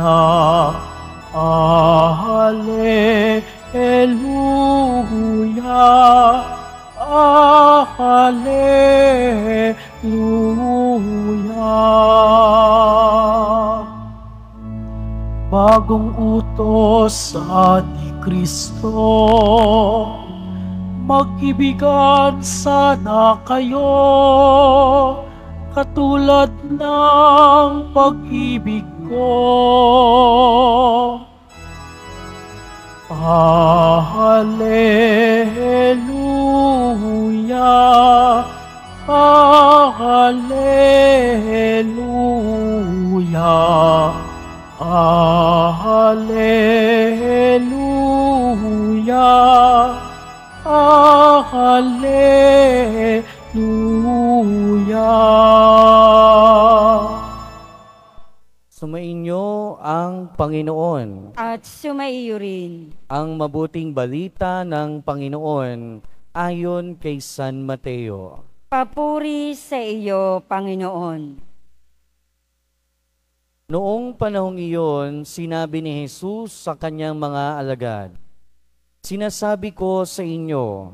Alleluia, Alleluia. Bagong utos sa ni Kristo, mag-ibigan sana kayo, katulad ng pag-ibig ko. Alleluia, Alleluia, Alleluia, Alleluia. Sumainyo ang Panginoon. At sumaiyo rin. Ang mabuting balita ng Panginoon ayon kay San Mateo. Papuri sa iyo, Panginoon. Noong panahong iyon, sinabi ni Jesus sa kanyang mga alagad, "Sinasabi ko sa inyo,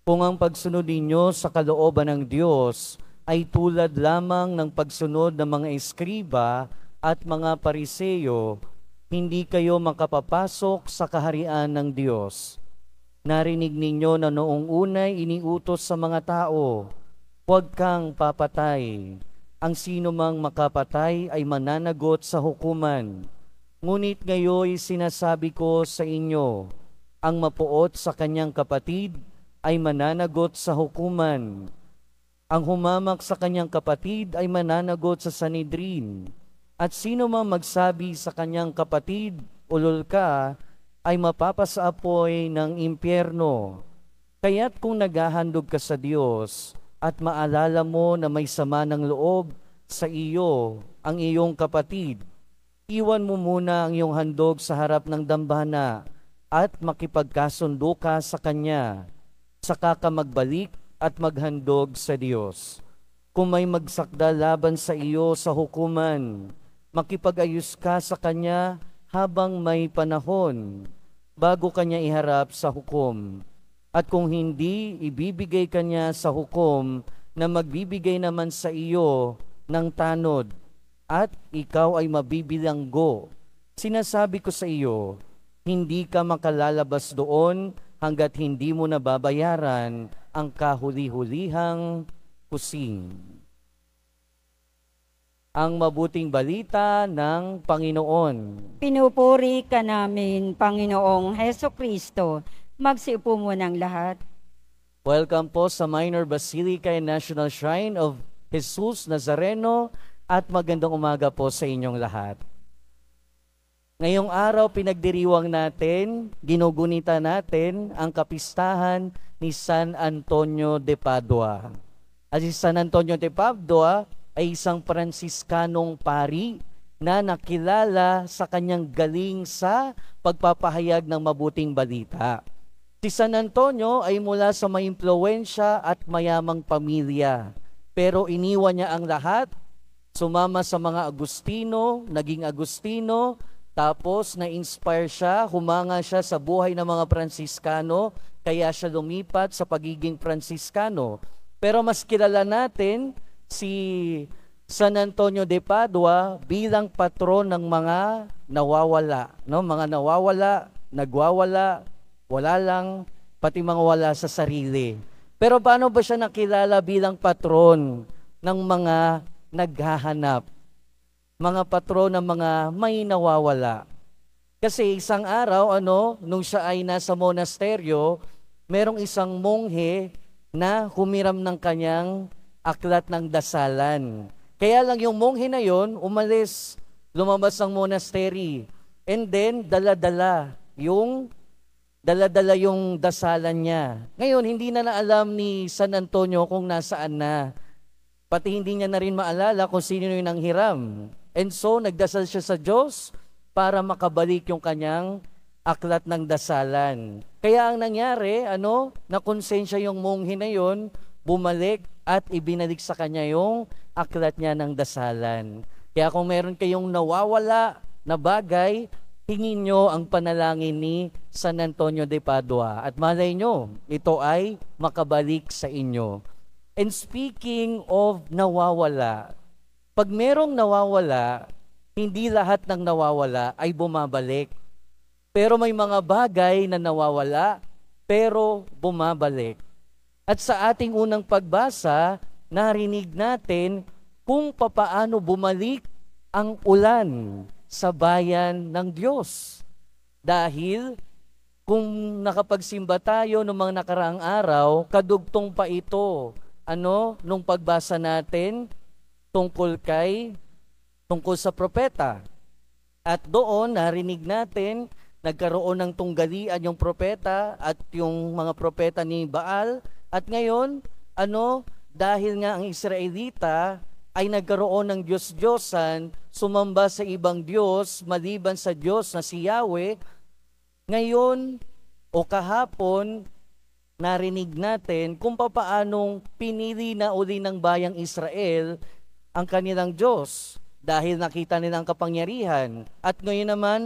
kung ang pagsunod ninyo sa kalooban ng Diyos ay tulad lamang ng pagsunod ng mga eskriba at mga pariseyo, hindi kayo makapapasok sa kaharian ng Diyos. Narinig ninyo na noong unay iniutos sa mga tao, huwag kang papatay. Ang sino mang makapatay ay mananagot sa hukuman. Ngunit ngayon sinasabi ko sa inyo, ang mapuot sa kanyang kapatid ay mananagot sa hukuman. Ang humamak sa kanyang kapatid ay mananagot sa Sanhedrin. At sino mang magsabi sa kanyang kapatid, ulol ka, ay mapapasaapoy ng impyerno. Kaya't kung naghahandog ka sa Diyos at maalala mo na may sama ng loob sa iyo ang iyong kapatid, iwan mo muna ang iyong handog sa harap ng dambana at makipagkasundo ka sa Kanya. Saka ka magbalik at maghandog sa Diyos. Kung may magsakda laban sa iyo sa hukuman, makipag-ayos ka sa kanya habang may panahon, bago kanya iharap sa hukom. At kung hindi, ibibigay kanya sa hukom na magbibigay naman sa iyo ng tanod, at ikaw ay mabibilanggo. Sinasabi ko sa iyo, hindi ka makalalabas doon hanggat hindi mo nababayaran ang kahuli-hulihang kusing." Ang mabuting balita ng Panginoon. Pinupuri ka namin, Panginoong Heso Kristo. Magsiupo mo ng lahat. Welcome po sa Minor Basilica and National Shrine of Jesus Nazareno at magandang umaga po sa inyong lahat. Ngayong araw pinagdiriwang natin, ginugunita natin ang kapistahan ni San Antonio de Padua. At si San Antonio de Padua ay isang Pransiskanong pari na nakilala sa kanyang galing sa pagpapahayag ng mabuting balita. Si San Antonio ay mula sa may impluwensya at mayamang pamilya, pero iniwan niya ang lahat, sumama sa mga Agustino, naging Agustino, tapos na-inspire siya, humanga siya sa buhay ng mga Pransiskano, kaya siya lumipat sa pagiging Pransiskano. Pero mas kilala natin si San Antonio de Padua bilang patron ng mga nawawala, no? Mga nawawala, nagwawala, wala lang, pati mga wala sa sarili. Pero paano ba siya nakilala bilang patron ng mga naghahanap? Mga patron ng mga may nawawala. Kasi isang araw, nung siya ay nasa monasteryo, merong isang monghe na humiram ng kanyang aklat ng dasalan. Kaya lang yung monghe na yon umalis, lumabas ng monastery, and then dala-dala yung dasalan niya. Ngayon, hindi na naalam ni San Antonio kung nasaan na. Pati hindi niya na rin maalala kung sino yung nanghiram. And so, nagdasal siya sa Diyos para makabalik yung kanyang aklat ng dasalan. Kaya ang nangyari, nakonsensya yung monghe na yon, bumalik at ibinalik sa kanya yung aklat niya ng dasalan. Kaya kung meron kayong nawawala na bagay, hingin nyo ang panalangin ni San Antonio de Padua. At malay nyo, ito ay makabalik sa inyo. And speaking of nawawala, pag merong nawawala, hindi lahat ng nawawala ay bumabalik. Pero may mga bagay na nawawala, pero bumabalik. At sa ating unang pagbasa, narinig natin kung papaano bumalik ang ulan sa bayan ng Diyos. Dahil kung nakapagsimba tayo noong mga nakaraang araw, kadugtong pa ito, nung pagbasa natin tungkol sa propeta. At doon narinig natin, nagkaroon ng tunggalian yung propeta at yung mga propeta ni Baal. At ngayon, dahil nga ang Israelita ay nagkaroon ng Diyos-Diyosan, sumamba sa ibang Diyos, maliban sa Diyos na si Yahweh, ngayon o kahapon, narinig natin kung paanong pinili na uli ng bayang Israel ang kanilang Diyos dahil nakita nila ang kapangyarihan. At ngayon naman,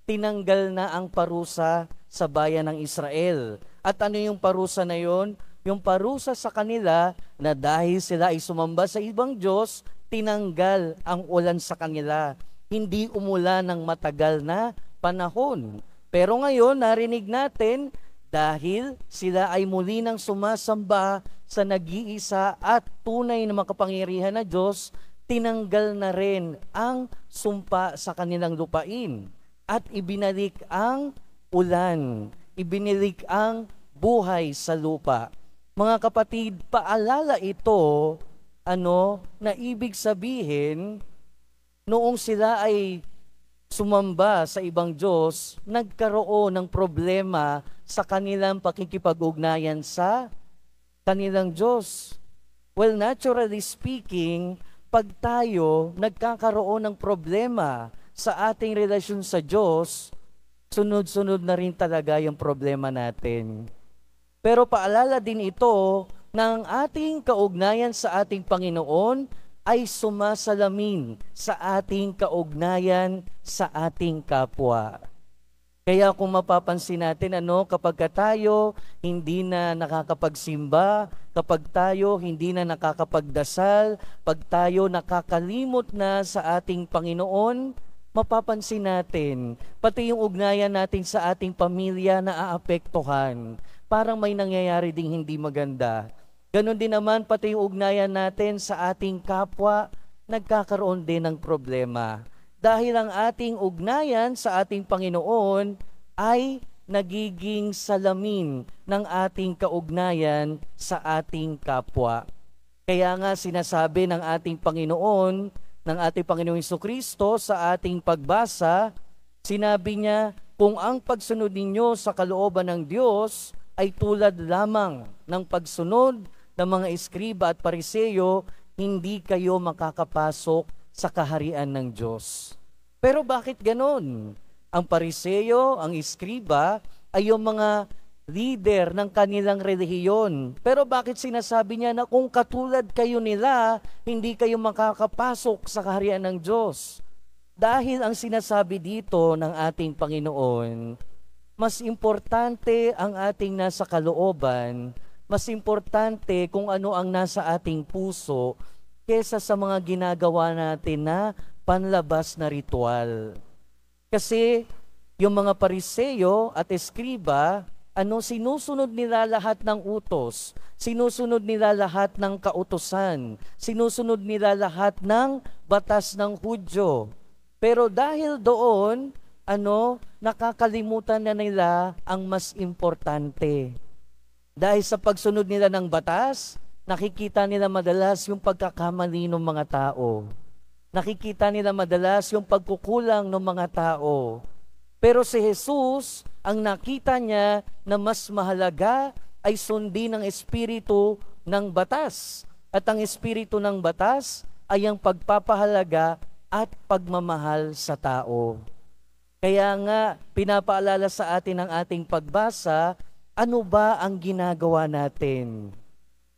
tinanggal na ang parusa sa bayan ng Israel. At ano yung parusa na yon? Yung parusa sa kanila na dahil sila ay sumamba sa ibang Diyos, tinanggal ang ulan sa kanila. Hindi umulan ng matagal na panahon. Pero ngayon, narinig natin, dahil sila ay muli nang sumasamba sa nag-iisa at tunay na makapangyarihan na Diyos, tinanggal na rin ang sumpa sa kanilang lupain at ibinalik ang ulan, ibinalik ang buhay sa lupa. Mga kapatid, paalala ito, na ibig sabihin, noong sila ay sumamba sa ibang Diyos, nagkaroon ng problema sa kanilang pakikipag-ugnayan sa kanilang Diyos. Well, naturally speaking, pag tayo nagkakaroon ng problema sa ating relasyon sa Diyos, sunod-sunod na rin talaga yung problema natin. Pero paalala din ito na ang ating kaugnayan sa ating Panginoon ay sumasalamin sa ating kaugnayan sa ating kapwa. Kaya kung mapapansin natin, kapag tayo hindi na nakakapagsimba, kapag tayo hindi na nakakapagdasal, pag tayo nakakalimot na sa ating Panginoon, mapapansin natin, pati yung ugnayan natin sa ating pamilya na aapektuhan. Parang may nangyayari ding hindi maganda. Ganon din naman pati yung ugnayan natin sa ating kapwa, nagkakaroon din ng problema. Dahil ang ating ugnayan sa ating Panginoon ay nagiging salamin ng ating kaugnayan sa ating kapwa. Kaya nga sinasabi ng ating Panginoon, ng ating Panginoong Jesucristo sa ating pagbasa, sinabi niya, kung ang pagsunod ninyo sa kalooban ng Diyos ay tulad lamang ng pagsunod ng mga eskriba at pariseyo, hindi kayo makakapasok sa kaharian ng Diyos. Pero bakit ganon? Ang pariseyo, ang eskriba, ay yung mga leader ng kanilang relihiyon. Pero bakit sinasabi niya na kung katulad kayo nila, hindi kayo makakapasok sa kaharian ng Diyos? Dahil ang sinasabi dito ng ating Panginoon, mas importante ang ating nasa kalooban, mas importante kung ano ang nasa ating puso, kesa sa mga ginagawa natin na panlabas na ritual. Kasi yung mga pariseyo at eskriba, sinusunod nila lahat ng utos, sinusunod nila lahat ng kautusan, sinusunod nila lahat ng batas ng Hudyo. Pero dahil doon, nakakalimutan na nila ang mas importante. Dahil sa pagsunod nila ng batas, nakikita nila madalas yung pagkakamali ng mga tao. Nakikita nila madalas yung pagkukulang ng mga tao. Pero si Jesus, ang nakita niya na mas mahalaga ay sundin ang espiritu ng batas. At ang espiritu ng batas ay ang pagpapahalaga at pagmamahal sa tao. Kaya nga, pinapaalala sa atin ng ating pagbasa, ano ba ang ginagawa natin?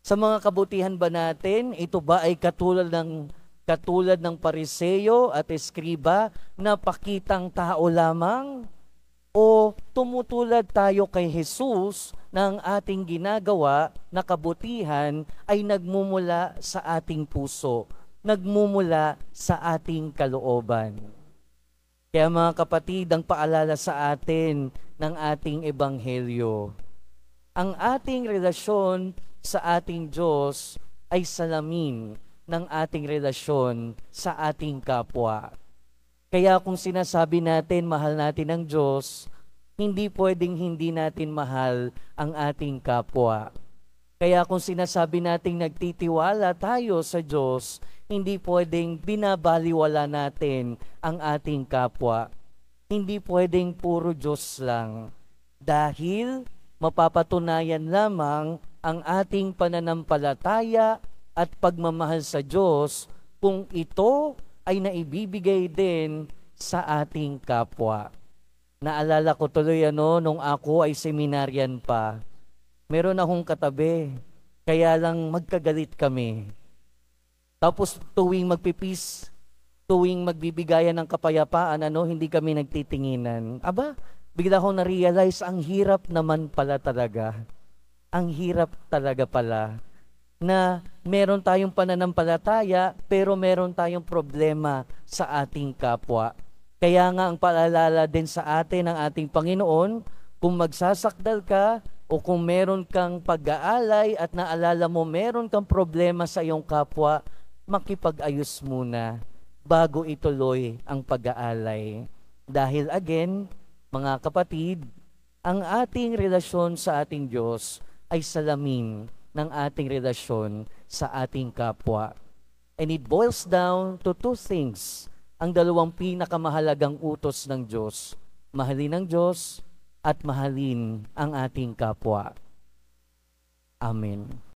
Sa mga kabutihan ba natin, ito ba ay katulad ng Katulad ng Pariseo at Eskriba na pakitang tao lamang? O tumutulad tayo kay Jesus na ang ating ginagawa na kabutihan ay nagmumula sa ating puso, nagmumula sa ating kalooban? Kaya mga kapatid, ang paalala sa atin ng ating ebanghelyo, ang ating relasyon sa ating Diyos ay salamin ng ating relasyon sa ating kapwa. Kaya kung sinasabi natin mahal natin ang Diyos, hindi pwedeng hindi natin mahal ang ating kapwa. Kaya kung sinasabi nating nagtitiwala tayo sa Diyos, hindi pwedeng binabaliwala natin ang ating kapwa. Hindi pwedeng puro Diyos lang. Dahil mapapatunayan lamang ang ating pananampalataya at pagmamahal sa Diyos kung ito ay naibibigay din sa ating kapwa. Naalala ko tuloy nung ako ay seminaryan pa. Meron akong katabi, kaya lang magkagalit kami. Tapos tuwing magpipis, tuwing magbibigayan ng kapayapaan, hindi kami nagtitinginan. Aba, bigla akong na-realize, ang hirap naman pala talaga. Ang hirap talaga pala na meron tayong pananampalataya pero meron tayong problema sa ating kapwa. Kaya nga ang paalala din sa atin ng ating Panginoon, kung magsasakdal ka o kung meron kang pag-aalay at naalala mo meron kang problema sa iyong kapwa, makipag-ayos muna bago ituloy ang pag-aalay. Dahil again, mga kapatid, ang ating relasyon sa ating Diyos ay salamin ng ating relasyon sa ating kapwa. And it boils down to two things. Ang dalawang pinakamahalagang utos ng Diyos. Mahalin ang Diyos at mahalin ang ating kapwa. Amen.